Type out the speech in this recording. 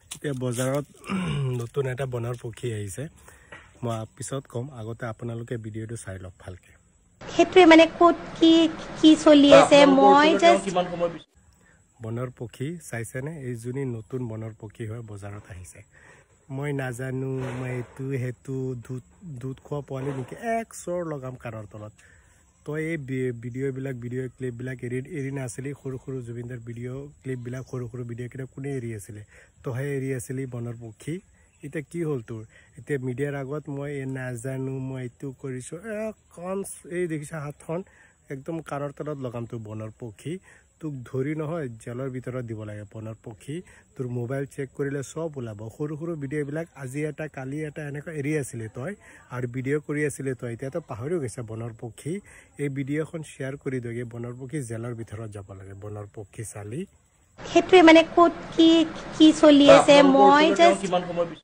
এতিয়া বজাৰত নতুন এটা বনৰ পক্ষী আহিছে মই পিছত কম আগতে আপোনালোকে ভিডিওটো চাই লওক ভালকে হেতু মানে কোট কি চলি আছে মই জাস্ট বনৰ পক্ষী চাইছেনে এই জুনি নতুন বনৰ পক্ষী হয় বজাৰত আহিছে মই নাজানো মই এটু হেতু দুধ খোৱা পোৱালি নেকি এক চৰ লগাম কাৰৰ তলত তো এই ভিডিও ক্লিপ বিলাক এৰি নাছিলে সৰু জুবিনদাৰ ভিডিও ক্লিপ বিলাক সৰু ভিডিও কিটা কোনে এৰি আছিলে তো হে এৰি আছিলে বনৰ পক্ষী এটা কি হল তোৰ এতিয়া মিডিয়াৰ আগত মই নাজানো মই এটু কৰিছো কন এই দেখিছা হাতখন একদম কাৰৰ তলত লগাম তো বনৰ পক্ষী তোক ধৰি নহয় জেলৰ ভিতৰত দিব লাগে বনৰ পক্ষী তোৰ মোবাইল চেক কৰিলে সব ওলাব সৰু ভিডিও বিলাক আজি এটা কালি এটা এনেকা এৰি আছিলে তই আৰু ভিডিও কৰি আছিলে তই এতিয়া তো পাহৰি গৈছে বনৰ পক্ষী এই ভিডিওখন শেয়াৰ কৰি দগে বনৰ পক্ষী জেলৰ ভিতৰত যাব লাগে বনৰ পক্ষী চালি হেতু মানে কোট কি চলি আছে মই জাস্ট